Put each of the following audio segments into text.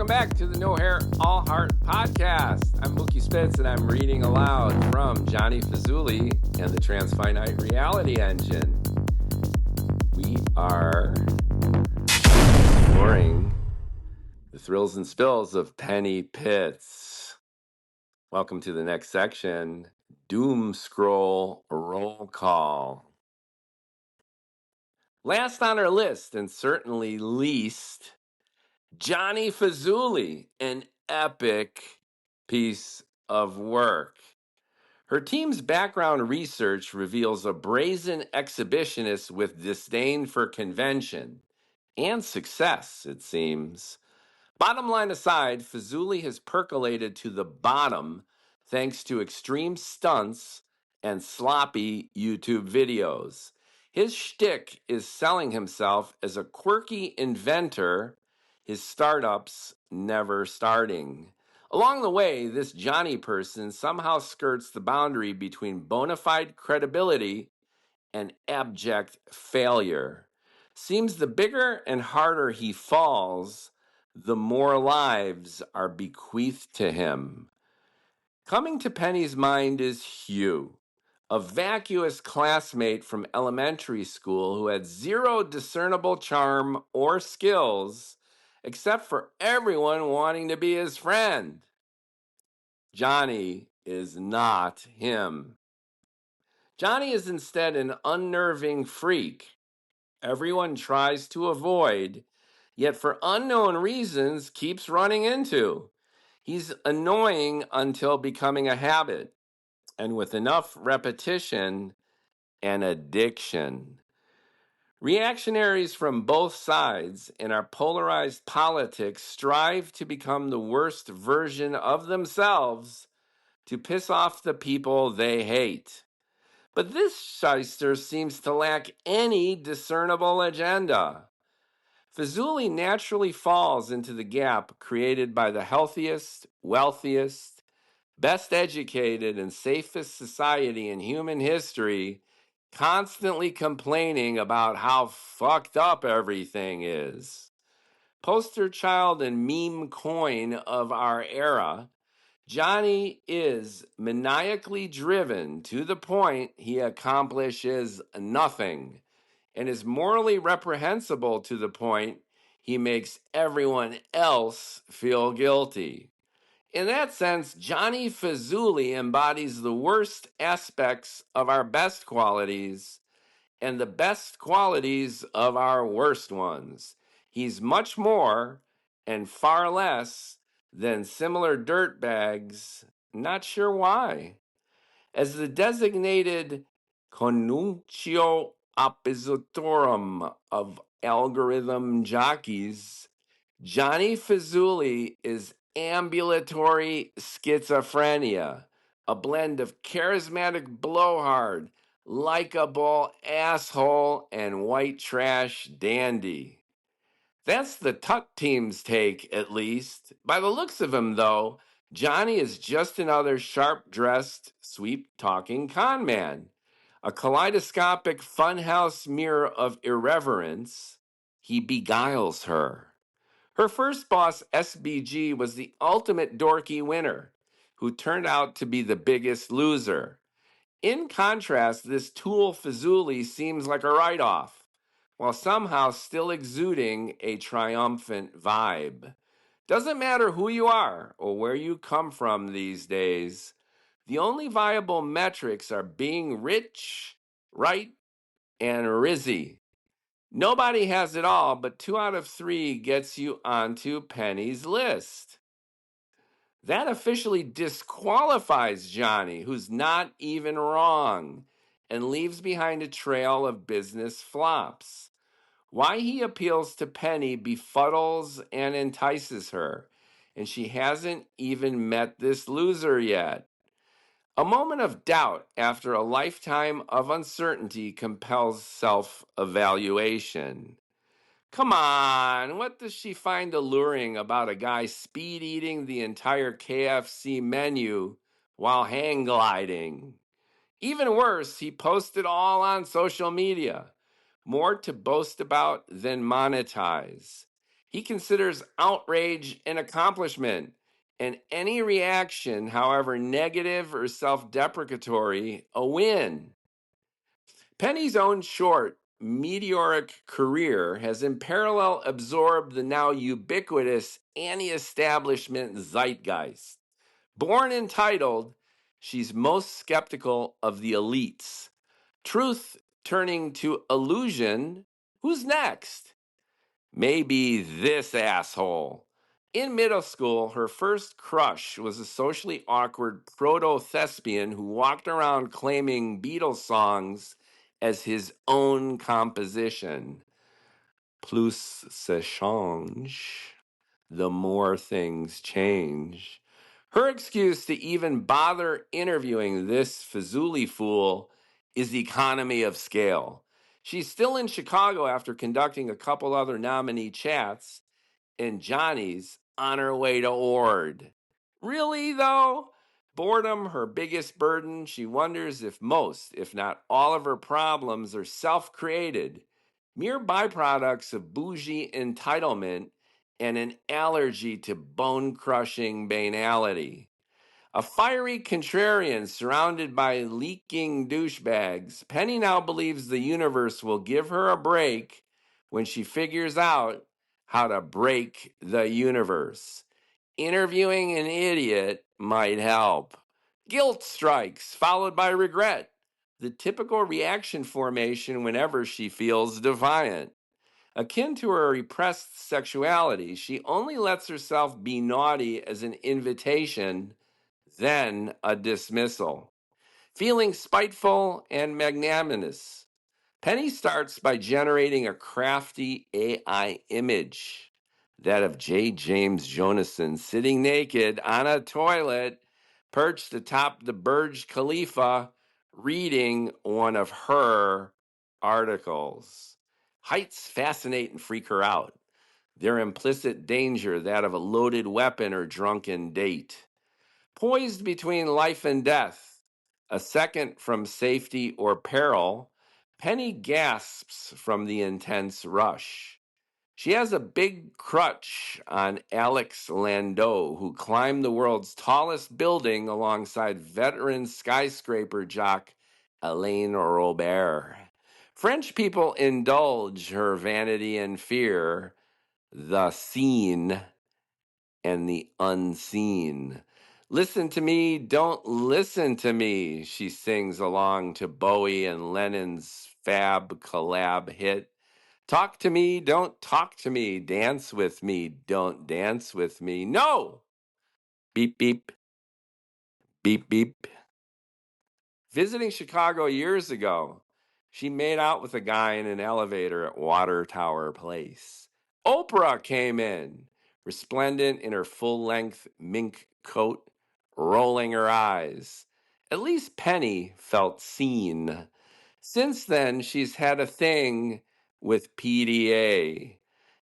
Welcome back to the No Hair, All Heart podcast. I'm Mookie Spitz, and I'm reading aloud from Jonnie Fazooliei and the Transfinite Reality Engine. We are exploring the thrills and spills of Penny Pitz. Welcome to the next section, Doomscroll Roll Call. Last on our list, and certainly least, Jonnie Fazooliei, an epic piece of work. Her team's background research reveals a brazen exhibitionist with disdain for convention and success, it seems. Bottom line aside, Fazoolie has percolated to the bottom thanks to extreme stunts and sloppy YouTube videos. His shtick is selling himself as a quirky inventor, his startups never starting. Along the way, this Jonnie person somehow skirts the boundary between bona fide credibility and abject failure. Seems the bigger and harder he falls, the more lives are bequeathed to him. Coming to Penny's mind is Hugh, a vacuous classmate from elementary school who had zero discernible charm or skills, except for everyone wanting to be his friend. Jonnie is not him. Jonnie is instead an unnerving freak everyone tries to avoid, yet for unknown reasons keeps running into. He's annoying until becoming a habit, and with enough repetition, an addiction. Reactionaries from both sides in our polarized politics strive to become the worst version of themselves to piss off the people they hate. But this shyster seems to lack any discernible agenda. Fazoolie naturally falls into the gap created by the healthiest, wealthiest, best educated, and safest society in human history, constantly complaining about how fucked up everything is. Poster child and meme coin of our era, Jonnie is maniacally driven to the point he accomplishes nothing, and is morally reprehensible to the point he makes everyone else feel guilty. In that sense, Jonnie Fazooliei embodies the worst aspects of our best qualities and the best qualities of our worst ones. He's much more and far less than similar dirtbags, not sure why. As the designated connuntio oppositorum of algorithm jockeys, Jonnie Fazooliei is ambulatory schizophrenia, a blend of charismatic blowhard, likable asshole, and white trash dandy. That's the Tuck team's take, at least. By the looks of him, though, Jonnie is just another sharp-dressed, sweet-talking con man. A kaleidoscopic funhouse mirror of irreverence, he beguiles her. Her first boss, SBG, was the ultimate dorky winner, who turned out to be the biggest loser. In contrast, this tool Fazoolie seems like a write-off, while somehow still exuding a triumphant vibe. Doesn't matter who you are or where you come from these days, the only viable metrics are being rich, right, and rizzy. Nobody has it all, but 2 out of 3 gets you onto Penny's list. That officially disqualifies Jonnie, who's not even wrong, and leaves behind a trail of business flops. Why he appeals to Penny befuddles and entices her, and she hasn't even met this loser yet. A moment of doubt after a lifetime of uncertainty compels self-evaluation. Come on, what does she find alluring about a guy speed eating the entire KFC menu while hang gliding? Even worse, he posted all on social media. More to boast about than monetize. He considers outrage an accomplishment, and any reaction, however negative or self-deprecatory, a win. Penny's own short, meteoric career has in parallel absorbed the now ubiquitous anti-establishment zeitgeist. Born entitled, she's most skeptical of the elites. Truth turning to illusion, who's next? Maybe this asshole. In middle school, her first crush was a socially awkward proto-thespian who walked around claiming Beatles songs as his own composition. Plus ça change, the more things change. Her excuse to even bother interviewing this Fazoolie fool is economy of scale. She's still in Chicago after conducting a couple other nominee chats, and Johnny's on her way to Ord. Really, though? Boredom, her biggest burden, she wonders if most, if not all of her problems are self-created, mere byproducts of bougie entitlement and an allergy to bone-crushing banality. A fiery contrarian surrounded by leaking douchebags, Penny now believes the universe will give her a break when she figures out how to break the universe. Interviewing an idiot might help. Guilt strikes, followed by regret. The typical reaction formation whenever she feels defiant. Akin to her repressed sexuality, she only lets herself be naughty as an invitation, then a dismissal. Feeling spiteful and magnanimous, Penny starts by generating a crafty AI image, that of J. James Jonason sitting naked on a toilet perched atop the Burj Khalifa reading one of her articles. Heights fascinate and freak her out. Their implicit danger, that of a loaded weapon or drunken date. Poised between life and death, a second from safety or peril, Penny gasps from the intense rush. She has a big crutch on Alex Landau, who climbed the world's tallest building alongside veteran skyscraper jock Alain Robert. French people indulge her vanity and fear, the seen and the unseen. Listen to me, don't listen to me, she sings along to Bowie and Lennon's Fab collab hit. Talk to me, don't talk to me. Dance with me, don't dance with me. No! Beep, beep, beep, beep. Visiting Chicago years ago, she made out with a guy in an elevator at Water Tower Place. Oprah came in, resplendent in her full-length mink coat, rolling her eyes. At least Penny felt seen. Since then, she's had a thing with PDA.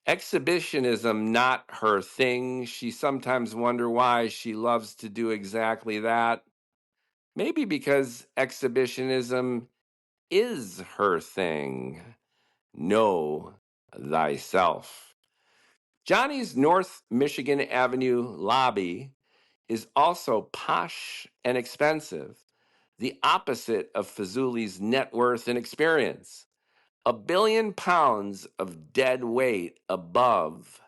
Exhibitionism not her thing. She sometimes wonder why she loves to do exactly that. Maybe because exhibitionism is her thing. Know thyself. Johnny's North Michigan Avenue lobby is also posh and expensive, the opposite of Fazoolie's net worth and experience. £1 billion of dead weight above,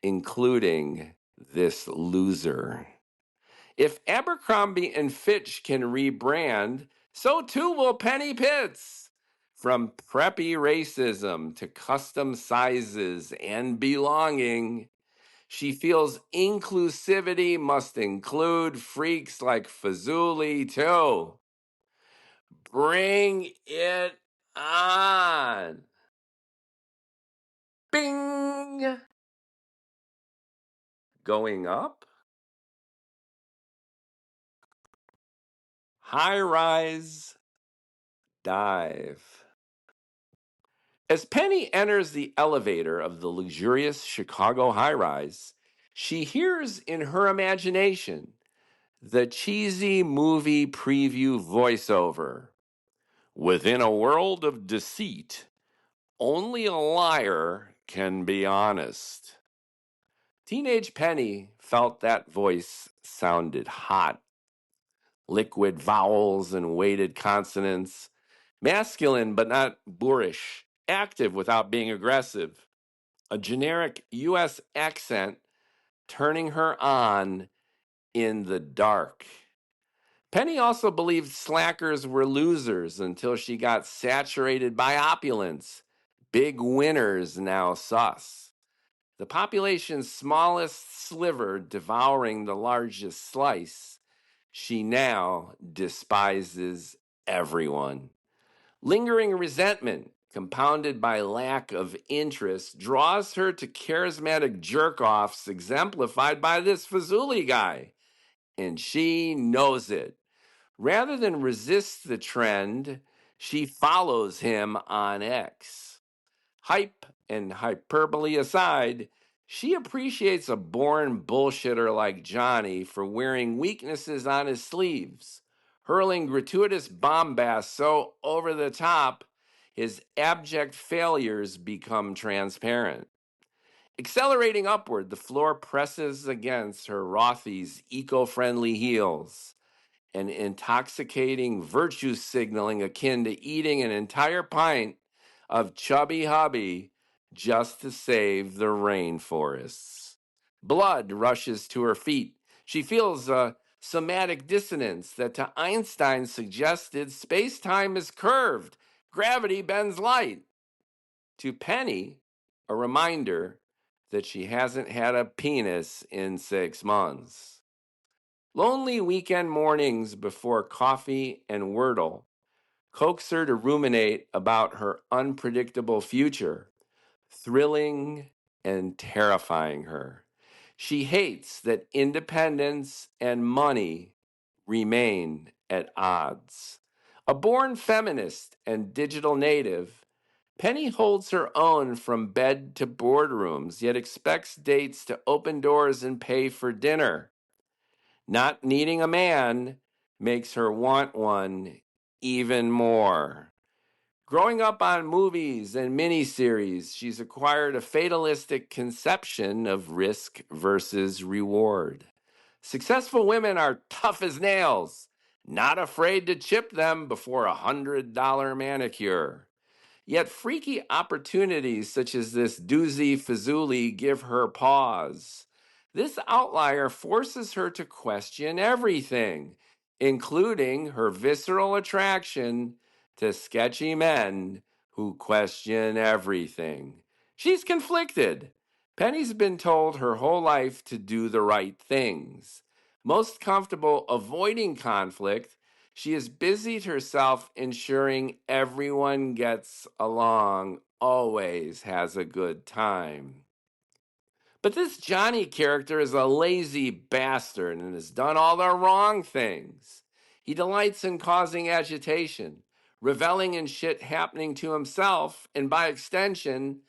including this loser. If Abercrombie and Fitch can rebrand, so too will Penny Pitz. From preppy racism to custom sizes and belonging, she feels inclusivity must include freaks like Fazoolie too. Bring it on. Bing! Going up? High rise dive. As Penny enters the elevator of the luxurious Chicago high rise, she hears in her imagination the cheesy movie preview voiceover. Within a world of deceit, only a liar can be honest. Teenage Penny felt that voice sounded hot. Liquid vowels and weighted consonants. Masculine but not boorish. Active without being aggressive. A generic U.S. accent turning her on in the dark. Penny also believed slackers were losers until she got saturated by opulence. Big winners now sus. The population's smallest sliver devouring the largest slice, she now despises everyone. Lingering resentment, compounded by lack of interest, draws her to charismatic jerk-offs exemplified by this Fazoolie guy. And she knows it. Rather than resist the trend, she follows him on X. Hype and hyperbole aside, she appreciates a born bullshitter like Jonnie for wearing weaknesses on his sleeves, hurling gratuitous bombast so over the top his abject failures become transparent. Accelerating upward, the floor presses against her Rothy's eco-friendly heels, an intoxicating virtue signaling akin to eating an entire pint of chubby hubby just to save the rainforests. Blood rushes to her feet. She feels a somatic dissonance that to Einstein suggested space-time is curved, gravity bends light. To Penny, a reminder that she hasn't had a penis in 6 months. Lonely weekend mornings before coffee and Wordle coax her to ruminate about her unpredictable future, thrilling and terrifying her. She hates that independence and money remain at odds. A born feminist and digital native, Penny holds her own from bed to boardrooms, yet expects dates to open doors and pay for dinner. Not needing a man makes her want one even more. Growing up on movies and miniseries, she's acquired a fatalistic conception of risk versus reward. Successful women are tough as nails, not afraid to chip them before $100 manicure. Yet freaky opportunities such as this doozy Fazoolie give her pause. This outlier forces her to question everything, including her visceral attraction to sketchy men who question everything. She's conflicted. Penny's been told her whole life to do the right things. Most comfortable avoiding conflict, she has busied herself ensuring everyone gets along, always has a good time. But this Jonnie character is a lazy bastard and has done all the wrong things. He delights in causing agitation, reveling in shit happening to himself, and by extension,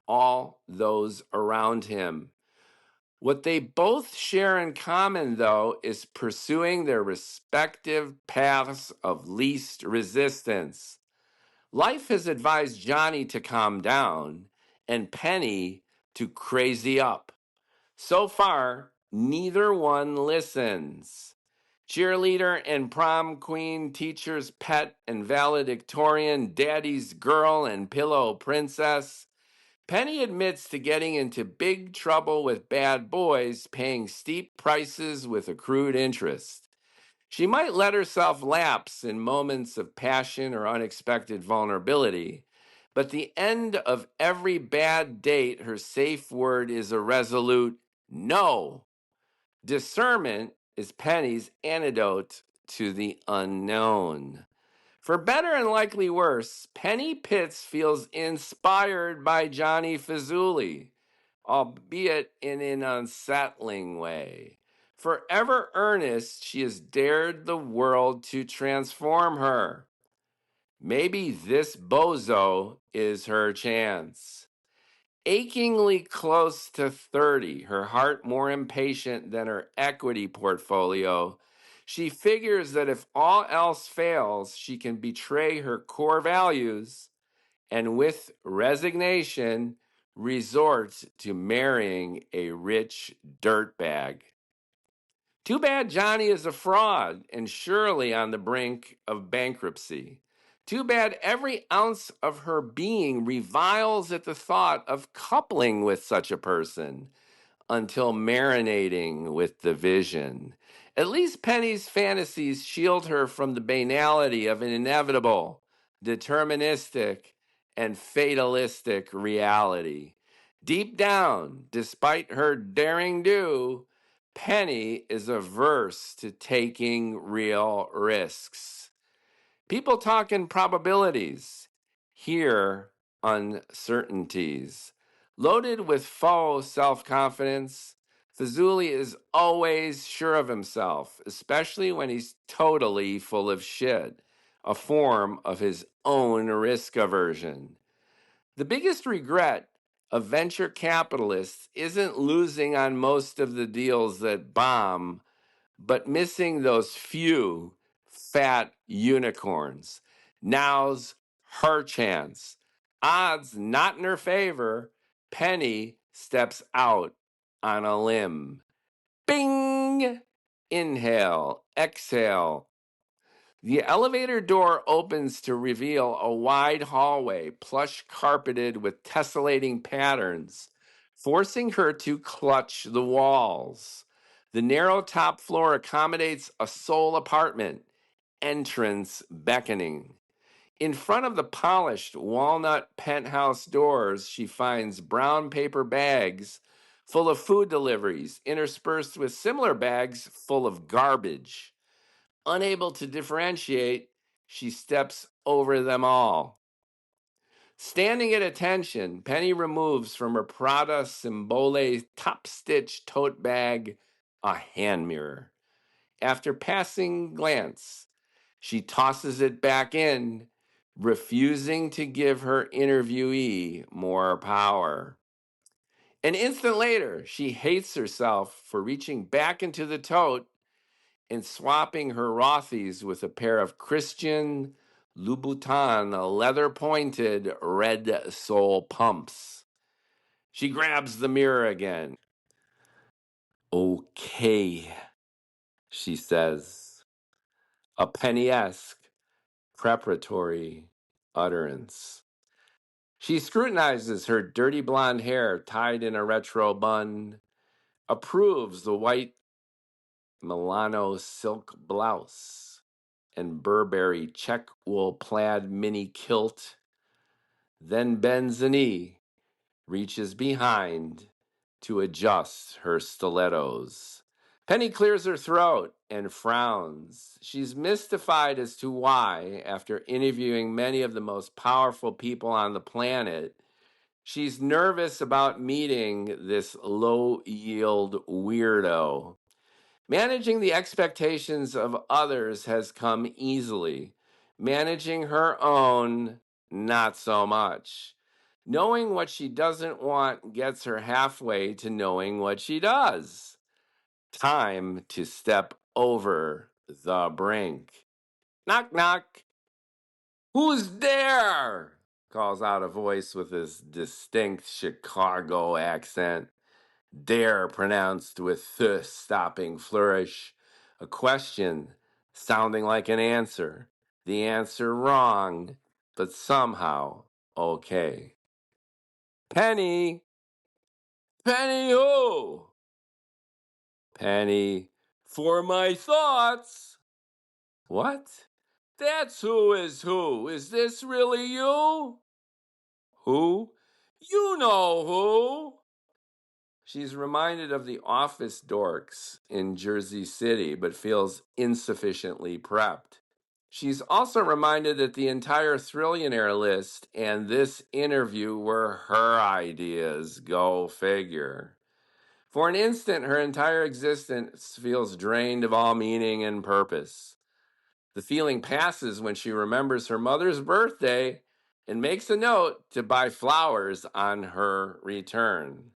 all those around him. What they both share in common, though, is pursuing their respective paths of least resistance. Life has advised Jonnie to calm down and Penny to crazy up. So far, neither one listens. Cheerleader and prom queen, teacher's pet and valedictorian, daddy's girl and pillow princess, Penny admits to getting into big trouble with bad boys, paying steep prices with accrued interest. She might let herself lapse in moments of passion or unexpected vulnerability, but the end of every bad date, her safe word is a resolute no. Discernment is Penny's antidote to the unknown. For better and likely worse, Penny Pitz feels inspired by Jonnie Fazooliei, albeit in an unsettling way. Forever earnest, she has dared the world to transform her. Maybe this bozo is her chance. Achingly close to 30, her heart more impatient than her equity portfolio, she figures that if all else fails, she can betray her core values and with resignation, resort to marrying a rich dirtbag. Too bad Johnny is a fraud and surely on the brink of bankruptcy. Too bad every ounce of her being reviles at the thought of coupling with such a person until marinating with the vision. At least Penny's fantasies shield her from the banality of an inevitable, deterministic, and fatalistic reality. Deep down, despite her daring do, Penny is averse to taking real risks. People talk in probabilities, here uncertainties. Loaded with faux self-confidence, Fazoolie is always sure of himself, especially when he's totally full of shit, a form of his own risk aversion. The biggest regret of venture capitalists isn't losing on most of the deals that bomb, but missing those few fat unicorns. Now's her chance. Odds not in her favor. Penny steps out on a limb. Bing! Inhale, exhale. The elevator door opens to reveal a wide hallway, plush carpeted with tessellating patterns, forcing her to clutch the walls. The narrow top floor accommodates a sole apartment, entrance beckoning. In front of the polished walnut penthouse doors, she finds brown paper bags full of food deliveries, interspersed with similar bags full of garbage. Unable to differentiate, she steps over them all. Standing at attention, Penny removes from her Prada Symbole top-stitch tote bag a hand mirror. After passing glance, she tosses it back in, refusing to give her interviewee more power. An instant later, she hates herself for reaching back into the tote and swapping her Rothy's with a pair of Christian Louboutin leather-pointed red sole pumps. She grabs the mirror again. Okay, she says, a Penny-esque preparatory utterance. She scrutinizes her dirty blonde hair tied in a retro bun, approves the white Milano silk blouse and Burberry check wool plaid mini kilt, then bends a knee, reaches behind to adjust her stilettos. Penny clears her throat and frowns. She's mystified as to why, after interviewing many of the most powerful people on the planet, she's nervous about meeting this low-yield weirdo. Managing the expectations of others has come easily. Managing her own, not so much. Knowing what she doesn't want gets her halfway to knowing what she does. Time to step over the brink. Knock, knock. Who's there? Calls out a voice with his distinct Chicago accent. Dare pronounced with the stopping flourish. A question sounding like an answer. The answer wrong, but somehow okay. Penny! Penny who? Penny, for my thoughts. What? That's who is who. Is this really you? Who? You know who. She's reminded of the office dorks in Jersey City, but feels insufficiently prepped. She's also reminded that the entire Thrillionaire list and this interview were her ideas. Go figure. For an instant, her entire existence feels drained of all meaning and purpose. The feeling passes when she remembers her mother's birthday and makes a note to buy flowers on her return.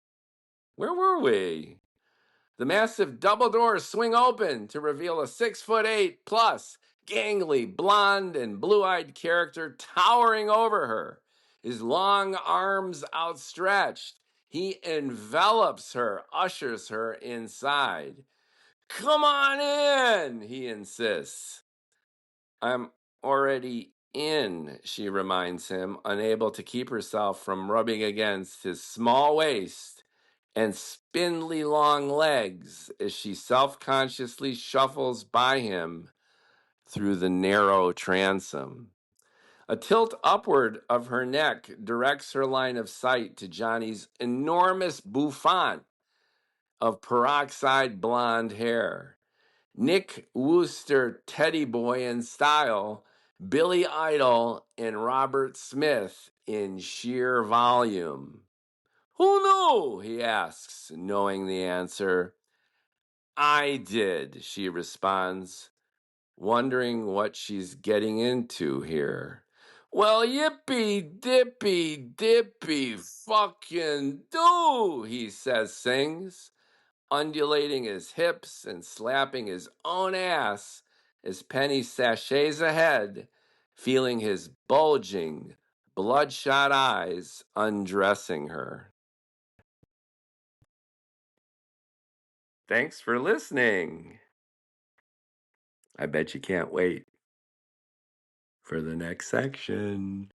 Where were we? The massive double doors swing open to reveal a 6'8" plus, gangly, blonde, and blue-eyed character towering over her. his long arms outstretched. He envelops her, ushers her inside. Come on in, he insists. I'm already in, she reminds him, unable to keep herself from rubbing against his small waist and spindly long legs as she self-consciously shuffles by him through the narrow transom. A tilt upward of her neck directs her line of sight to Johnny's enormous bouffant of peroxide blonde hair. Nick Wooster Teddy Boy in style, Billy Idol and Robert Smith in sheer volume. Who knew? He asks, knowing the answer. I did, she responds, wondering what she's getting into here. Well, yippee dippy dippy fucking do, he sings, undulating his hips and slapping his own ass as Penny sachets ahead, feeling his bulging, bloodshot eyes undressing her. Thanks for listening. I bet you can't wait for the next section.